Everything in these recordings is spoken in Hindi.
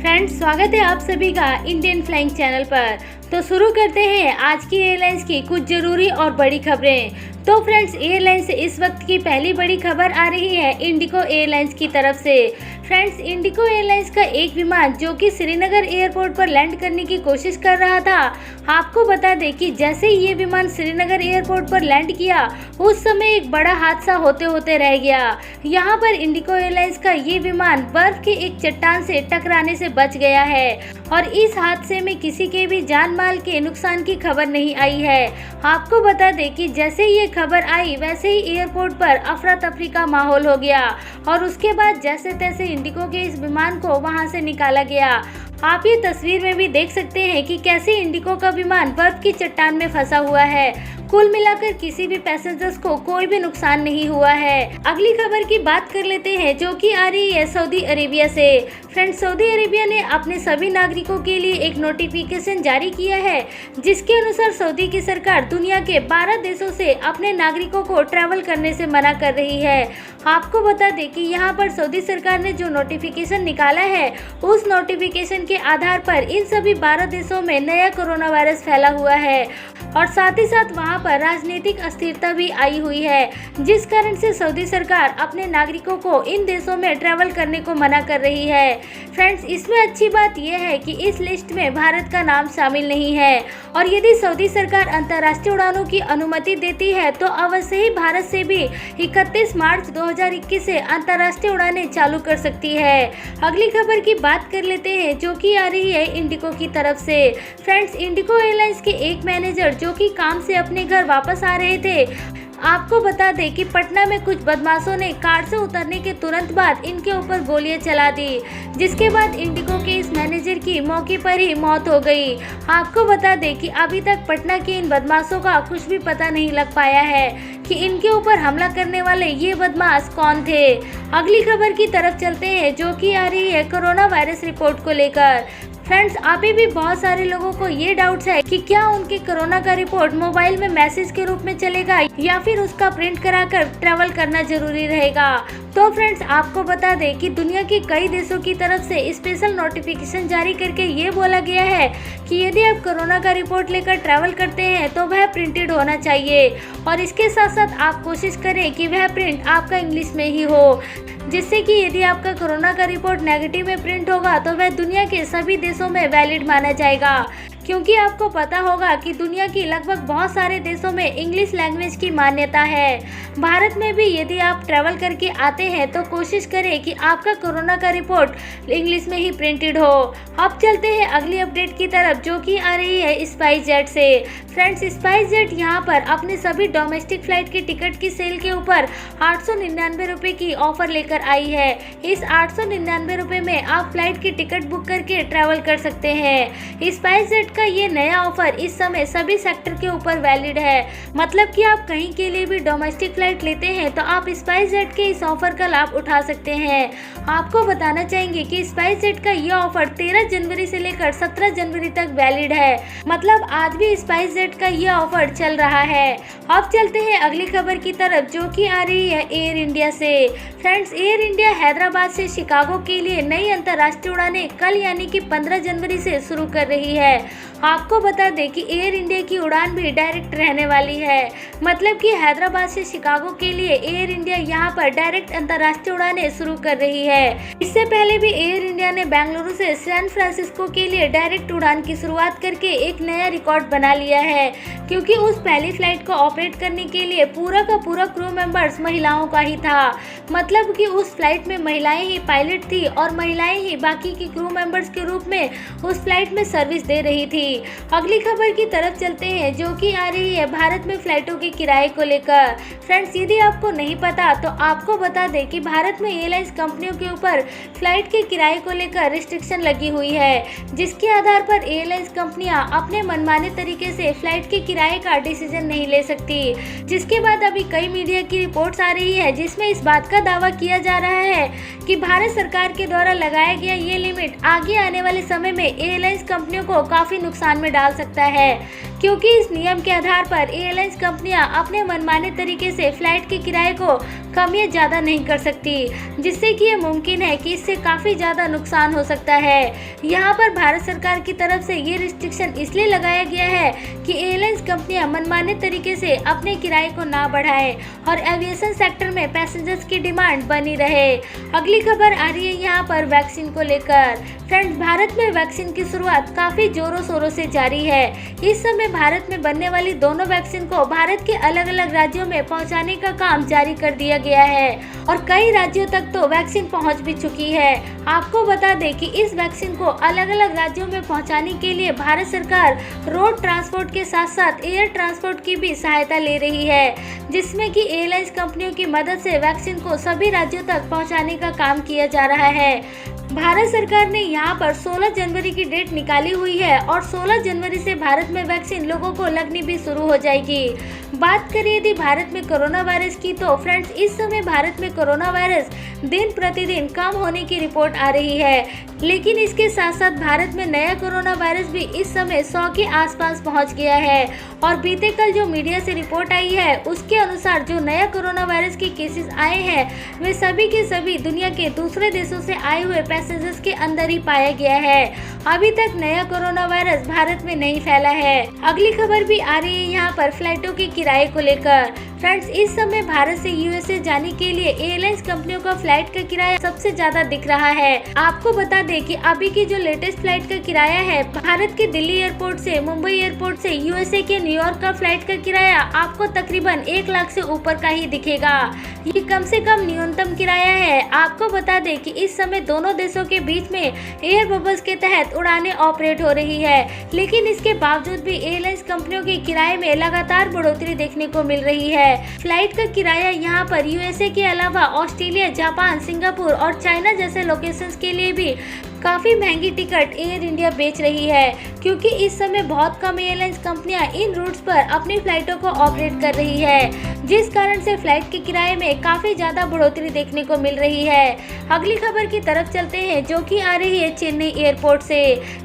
फ्रेंड्स, स्वागत है आप सभी का इंडियन फ्लाइंग चैनल पर। तो शुरू करते हैं आज की एयरलाइंस की कुछ जरूरी और बड़ी खबरें। तो फ्रेंड्स, एयरलाइन से इस वक्त की पहली बड़ी खबर आ रही है इंडिगो एयरलाइंस की तरफ से। फ्रेंड्स, इंडिगो एयरलाइंस का एक विमान जो कि श्रीनगर एयरपोर्ट पर लैंड करने की कोशिश कर रहा था, आपको बता दें कि जैसे ही ये विमान श्रीनगर एयरपोर्ट पर लैंड किया उस समय एक बड़ा हादसा होते होते रह गया। यहाँ पर इंडिगो एयरलाइंस का ये विमान बर्फ के एक चट्टान से टकराने से बच गया है और इस हादसे में किसी के भी जान माल के नुकसान की खबर नहीं आई है। आपको बता दें कि जैसे ये खबर आई वैसे ही एयरपोर्ट पर अफरा तफरी का माहौल हो गया और उसके बाद जैसे तैसे इंडिगो के इस विमान को वहां से निकाला गया। आप ये तस्वीर में भी देख सकते हैं कि कैसे इंडिगो का विमान बर्फ की चट्टान में फंसा हुआ है। कुल मिलाकर किसी भी पैसेंजर्स को कोई भी नुकसान नहीं हुआ है। अगली खबर की बात कर लेते हैं जो कि आ रही है सऊदी अरेबिया से। फ्रेंड्स, सऊदी अरेबिया ने अपने सभी नागरिकों के लिए एक नोटिफिकेशन जारी किया है जिसके अनुसार सऊदी की सरकार दुनिया के 12 देशों से अपने नागरिकों को ट्रैवल करने से मना कर रही है। आपको बता दें कि यहाँ पर सऊदी सरकार ने जो नोटिफिकेशन निकाला है उस नोटिफिकेशन के आधार पर इन सभी 12 देशों में नया कोरोना वायरस फैला हुआ है और साथ ही साथ वहाँ पर राजनीतिक अस्थिरता भी आई हुई है, जिस कारण से सऊदी सरकार अपने नागरिकों को इन देशों में ट्रैवल करने को मना कर रही है। फ्रेंड्स, इसमें अच्छी बात यह है कि इस लिस्ट में भारत का नाम शामिल नहीं है और यदि सऊदी सरकार अंतर्राष्ट्रीय उड़ानों की अनुमति देती है तो अवश्य ही भारत से भी 31 मार्च 2021 से अंतर्राष्ट्रीय उड़ानें चालू कर सकती है। अगली खबर की बात कर लेते हैं जो कि आ रही है इंडिगो की तरफ से। फ्रेंड्स, इंडिगो एयरलाइंस के एक मैनेजर जो कि काम से अपने घर वापस आ रहे थे, आपको बता दें कि पटना में कुछ बदमाशों ने कार से उतरने के तुरंत बाद इनके ऊपर गोलियां चला दी, जिसके बाद इंडिगो के इस मैनेजर की मौके पर ही मौत हो गई। आपको बता दें कि अभी तक पटना के इन बदमाशों का कुछ भी पता नहीं लग पाया है कि इनके ऊपर हमला करने वाले ये बदमाश कौन थे। अगली खबर की तरफ चलते हैं जो कि आ रही है कोरोना वायरस रिपोर्ट को लेकर। फ्रेंड्स, अभी भी बहुत सारे लोगों को ये डाउट्स है कि क्या उनके कोरोना का रिपोर्ट मोबाइल में मैसेज के रूप में चलेगा या फिर उसका प्रिंट कराकर ट्रैवल करना जरूरी रहेगा। तो फ्रेंड्स, आपको बता दें कि दुनिया के कई देशों की तरफ से स्पेशल नोटिफिकेशन जारी करके ये बोला गया है कि यदि आप कोरोना का रिपोर्ट लेकर ट्रैवल करते हैं तो वह प्रिंटेड होना चाहिए और इसके साथ साथ आप कोशिश करें कि वह प्रिंट आपका इंग्लिश में ही हो, जिससे कि यदि आपका कोरोना का रिपोर्ट नेगेटिव में प्रिंट होगा तो वह दुनिया के सभी देशों में वैलिड माना जाएगा, क्योंकि आपको पता होगा कि दुनिया की लगभग बहुत सारे देशों में इंग्लिश लैंग्वेज की मान्यता है। भारत में भी यदि आप ट्रैवल करके आते हैं तो कोशिश करें कि आपका कोरोना का रिपोर्ट इंग्लिश में ही प्रिंटेड हो। अब चलते हैं अगली अपडेट की तरफ जो कि आ रही है स्पाइस जेट से। फ्रेंड्स, स्पाइस जेट यहाँ पर अपने सभी डोमेस्टिक फ्लाइट के टिकट की सेल के ऊपर 899 रुपये की ऑफर लेकर आई है। इस 899 रुपये में आप फ्लाइट की टिकट बुक करके ट्रैवल कर सकते हैं। स्पाइस जेट का ये नया ऑफर इस समय सभी सेक्टर के ऊपर वैलिड है, मतलब कि आप कहीं के लिए भी डोमेस्टिक फ्लाइट लेते हैं तो आप स्पाइस जेट के इस ऑफर का लाभ उठा सकते हैं। आपको बताना चाहेंगे कि स्पाइस जेट का ये ऑफर 13 जनवरी से लेकर 17 जनवरी तक वैलिड है, मतलब आज भी स्पाइस जेट का ये ऑफर चल रहा है। अब चलते हैं अगली खबर की तरफ जो कि आ रही है एयर इंडिया से। फ्रेंड्स, एयर इंडिया हैदराबाद से शिकागो के लिए नई अंतर्राष्ट्रीय उड़ानें कल यानी कि 15 जनवरी से शुरू कर रही है। आपको बता दें कि एयर इंडिया की उड़ान भी डायरेक्ट रहने वाली है, मतलब कि हैदराबाद से शिकागो के लिए एयर इंडिया यहां पर डायरेक्ट अंतर्राष्ट्रीय उड़ानें शुरू कर रही है। इससे पहले भी एयर इंडिया ने बेंगलुरु से सैन फ्रांसिस्को के लिए डायरेक्ट उड़ान की शुरुआत करके एक नया रिकॉर्ड बना लिया है, क्योंकि उस पहली फ्लाइट को ऑपरेट करने के लिए पूरा का पूरा क्रू मेंबर्स महिलाओं का ही था, मतलब कि उस फ्लाइट में महिलाएं ही पायलट थी और महिलाएं ही बाकी के क्रू मेंबर्स के रूप में उस फ्लाइट में सर्विस दे रही थी। अगली खबर की तरफ चलते हैं जो कि आ रही है भारत में फ्लाइटों के किराए को लेकर। फ्रेंड्स, यदि आपको नहीं पता तो आपको बता दें कि भारत में एयरलाइंस कंपनियों के ऊपर फ्लाइट के किराए को लेकर रिस्ट्रिक्शन लगी हुई है, जिसके आधार पर एयरलाइंस कंपनियां अपने मनमाने तरीके से फ्लाइट के किराए का डिसीजन नहीं ले सकती, जिसके बाद अभी कई मीडिया की रिपोर्ट्स आ रही है जिसमें इस बात का दावा किया जा रहा है कि भारत सरकार के द्वारा लगाया गया ये लिमिट आगे आने वाले समय में एयरलाइंस कंपनियों को काफी नुकसान में डाल सकता है, क्योंकि इस नियम के आधार पर एयरलाइंस कंपनियां अपने मनमाने तरीके से फ्लाइट के किराए को कमियां ज़्यादा नहीं कर सकती, जिससे कि ये मुमकिन है कि इससे काफ़ी ज़्यादा नुकसान हो सकता है। यहाँ पर भारत सरकार की तरफ से ये रिस्ट्रिक्शन इसलिए लगाया गया है कि एयरलाइंस कंपनियां मनमाने तरीके से अपने किराए को ना बढ़ाएं और एविएशन सेक्टर में पैसेंजर्स की डिमांड बनी रहे। अगली खबर आ रही है यहाँ पर वैक्सीन को लेकर। फ्रेंड्स, भारत में वैक्सीन की शुरुआत काफ़ी जोरों शोरों से जारी है। इस समय भारत में बनने वाली दोनों वैक्सीन को भारत के अलग अलग राज्यों में पहुंचाने का काम जारी कर दिया गया है और कई राज्यों तक तो वैक्सीन पहुंच भी चुकी है। आपको बता दें कि इस वैक्सीन को अलग अलग राज्यों में पहुंचाने के लिए भारत सरकार रोड ट्रांसपोर्ट के साथ साथ एयर ट्रांसपोर्ट की भी सहायता ले रही है, जिसमें कि एयरलाइंस कंपनियों की मदद से वैक्सीन को सभी राज्यों तक पहुंचाने का काम किया जा रहा है। भारत सरकार ने यहाँ पर 16 जनवरी की डेट निकाली हुई है और 16 जनवरी से भारत में वैक्सीन लोगों को लगनी भी शुरू हो जाएगी। बात करें यदि भारत में कोरोना वायरस की, तो फ्रेंड्स इस समय भारत में कोरोना वायरस दिन प्रतिदिन कम होने की रिपोर्ट आ रही है, लेकिन इसके साथ साथ भारत में नया कोरोना वायरस भी इस समय 100 के आसपास पहुंच गया है और बीते कल जो मीडिया से रिपोर्ट आई है उसके अनुसार जो नया कोरोना वायरस के केसेस आए हैं वे सभी के सभी दुनिया के दूसरे देशों से आए हुए पैसेंजर्स के अंदर ही पाया गया है। अभी तक नया कोरोना वायरस भारत में नहीं फैला है। अगली खबर भी आ रही है यहाँ पर फ्लाइटों के किराए को लेकर। फ्रेंड्स, इस समय भारत से यूएसए जाने के लिए एयरलाइंस कंपनियों का फ्लाइट का किराया सबसे ज्यादा दिख रहा है। आपको बता दें कि अभी की जो लेटेस्ट फ्लाइट का किराया है, भारत के दिल्ली एयरपोर्ट से मुंबई एयरपोर्ट से यूएसए के न्यूयॉर्क का फ्लाइट का किराया आपको तकरीबन 1 लाख से ऊपर का ही दिखेगा। ये कम से कम न्यूनतम किराया है। आपको बता दें कि इस समय दोनों देशों के बीच में एयर बबल्स के तहत उड़ानें ऑपरेट हो रही है, लेकिन इसके बावजूद भी एयरलाइंस कंपनियों के किराए में लगातार बढ़ोतरी देखने को मिल रही है। फ्लाइट का किराया यहाँ पर यूएसए के अलावा ऑस्ट्रेलिया, जापान, सिंगापुर और चाइना जैसे लोकेशंस के लिए भी काफ़ी महंगी टिकट एयर इंडिया बेच रही है, क्योंकि इस समय बहुत कम एयरलाइंस कंपनियां इन रूट्स पर अपनी फ्लाइटों को ऑपरेट कर रही है, जिस कारण से फ्लाइट के किराए में काफ़ी ज़्यादा बढ़ोतरी देखने को मिल रही है। अगली खबर की तरफ चलते हैं, जो कि आ रही है चेन्नई एयरपोर्ट से।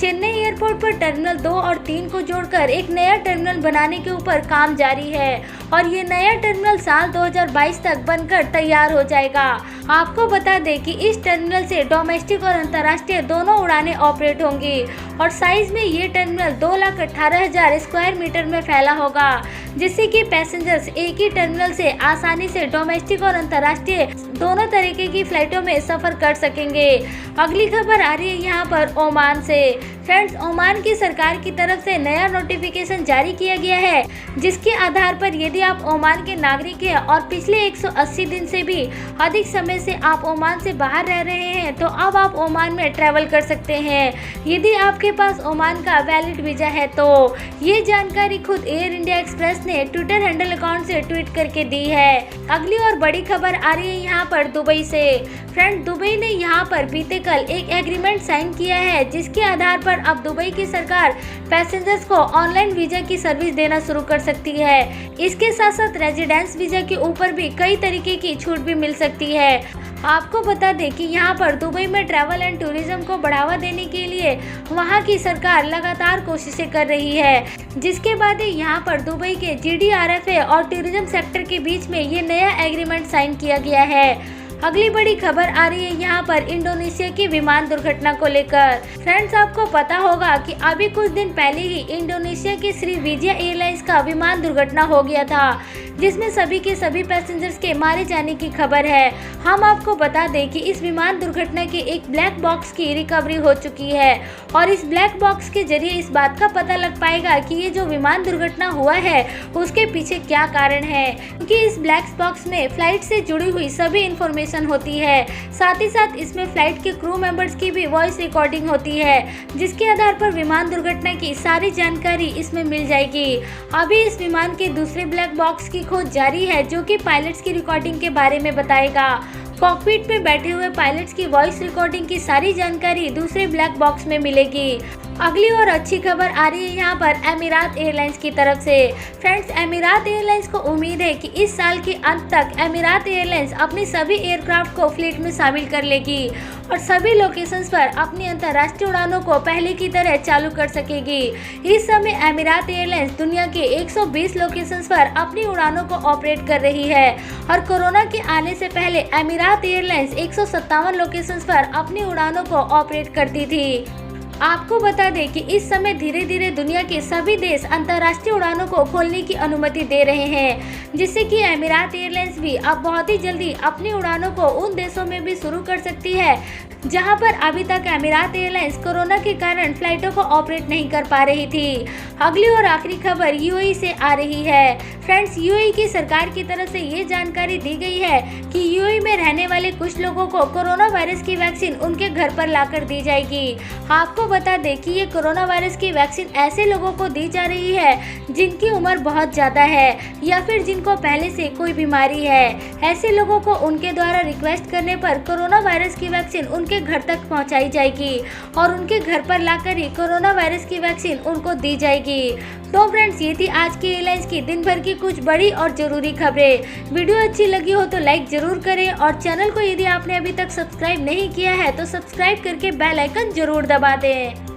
चेन्नई एयरपोर्ट पर टर्मिनल 2 और 3 को जोड़कर एक नया टर्मिनल बनाने के ऊपर काम जारी है और ये नया टर्मिनल साल 2022 तक बनकर तैयार हो जाएगा। आपको बता दें कि इस टर्मिनल से डोमेस्टिक और अंतर्राष्ट्रीय दोनों उड़ानें ऑपरेट होंगी और साइज में ये टर्मिनल 2,18,000 स्क्वायर मीटर में फैला होगा, जिससे कि पैसेंजर्स एक ही टर्मिनल से आसानी से डोमेस्टिक और अंतर्राष्ट्रीय दोनों तरीके की फ्लाइटों में सफर कर सकेंगे। अगली खबर आ रही है यहाँ पर ओमान से। फ्रेंड्स, ओमान की सरकार की तरफ से नया नोटिफिकेशन जारी किया गया है, जिसके आधार पर यदि आप ओमान के नागरिक हैं और पिछले 180 दिन से भी अधिक समय से आप ओमान से बाहर रह रहे हैं, तो अब आप ओमान में ट्रैवल कर सकते हैं, यदि आपके पास ओमान का वैलिड वीजा है तो। ये जानकारी खुद एयर इंडिया एक्सप्रेस ने ट्विटर हैंडल अकाउंट से ट्वीट करके दी है। अगली और बड़ी खबर आ रही है यहाँ पर दुबई से। फ्रेंड, दुबई ने यहाँ पर बीते कल एक एग्रीमेंट साइन किया है, जिसके आधार पर अब दुबई की सरकार पैसेंजर्स को ऑनलाइन वीजा की सर्विस देना शुरू कर सकती है। इसके साथ साथ रेजिडेंस वीजा के ऊपर भी कई तरीके की छूट भी मिल सकती है। आपको बता दें कि यहाँ पर दुबई में ट्रैवल एंड टूरिज्म को बढ़ावा देने के लिए वहाँ की सरकार लगातार कोशिशें कर रही है, जिसके बाद यहाँ पर दुबई के GDRFA और टूरिज्म सेक्टर के बीच में ये नया एग्रीमेंट साइन किया गया है। अगली बड़ी खबर आ रही है यहाँ पर इंडोनेशिया की विमान दुर्घटना को लेकर। फ्रेंड्स, आपको पता होगा कि अभी कुछ दिन पहले ही इंडोनेशिया की श्रीविजया एयरलाइंस का विमान दुर्घटना हो गया था, जिसमें सभी के सभी पैसेंजर्स के मारे जाने की खबर है। हम आपको बता दें कि इस विमान दुर्घटना के एक ब्लैक बॉक्स की रिकवरी हो चुकी है और इस ब्लैक बॉक्स के जरिए इस बात का पता लग पाएगा कि ये जो विमान दुर्घटना हुआ है उसके पीछे क्या कारण है, क्योंकि इस ब्लैक बॉक्स में फ्लाइट से जुड़ी हुई सभी इंफॉर्मेशन होती है। साथ ही साथ इसमें फ्लाइट के क्रू मेंबर्स की भी वॉइस रिकॉर्डिंग होती है, जिसके आधार पर विमान दुर्घटना की सारी जानकारी इसमें मिल जाएगी। अभी इस विमान के दूसरे ब्लैक बॉक्स की खोज जारी है, जो कि पायलट्स की रिकॉर्डिंग के बारे में बताएगा। कॉकपिट में बैठे हुए पायलट्स की वॉइस रिकॉर्डिंग की सारी जानकारी दूसरे ब्लैक बॉक्स में मिलेगी। अगली और अच्छी खबर आ रही है यहाँ पर अमीरात एयरलाइंस की तरफ से। फ्रेंड्स, अमीरात एयरलाइंस को उम्मीद है कि इस साल के अंत तक अमीरात एयरलाइंस अपनी सभी एयरक्राफ्ट को फ्लीट में शामिल कर लेगी और सभी लोकेशंस पर अपनी अंतर्राष्ट्रीय उड़ानों को पहले की तरह चालू कर सकेगी। इस समय अमीरात एयरलाइंस दुनिया के 120 लोकेशंस पर अपनी उड़ानों को ऑपरेट कर रही है और कोरोना के आने से पहले अमीरात एयरलाइंस 157 लोकेशंस पर अपनी उड़ानों को ऑपरेट करती थी। आपको बता दें कि इस समय धीरे धीरे दुनिया के सभी देश अंतर्राष्ट्रीय उड़ानों को खोलने की अनुमति दे रहे हैं, जिससे कि अमीरात एयरलाइंस भी अब बहुत ही जल्दी अपनी उड़ानों को उन देशों में भी शुरू कर सकती है जहां पर अभी तक अमीरात एयरलाइंस कोरोना के कारण फ्लाइटों को ऑपरेट नहीं कर पा रही थी। अगली और आखिरी खबर यूएई से आ रही है। फ्रेंड्स, यूएई की सरकार की तरफ से ये जानकारी दी गई है कि यूएई में रहने वाले कुछ लोगों को कोरोना वायरस की वैक्सीन उनके घर पर लाकर दी जाएगी। आपको बता दें कि ये कोरोना वायरस की वैक्सीन ऐसे लोगों को दी जा रही है जिनकी उम्र बहुत ज़्यादा है या फिर जिनको पहले से कोई बीमारी है। ऐसे लोगों को उनके द्वारा रिक्वेस्ट करने पर कोरोना वायरस की वैक्सीन उनके घर तक पहुंचाई जाएगी और उनके घर पर लाकर ही कोरोना वायरस की वैक्सीन उनको दी जाएगी। तो फ्रेंड्स, ये थी आज की एयरलाइंस की दिन भर की कुछ बड़ी और जरूरी खबरें। वीडियो अच्छी लगी हो तो लाइक जरूर करें और चैनल को यदि आपने अभी तक सब्सक्राइब नहीं किया है तो सब्सक्राइब करके बेल आइकन जरूर दबा दें।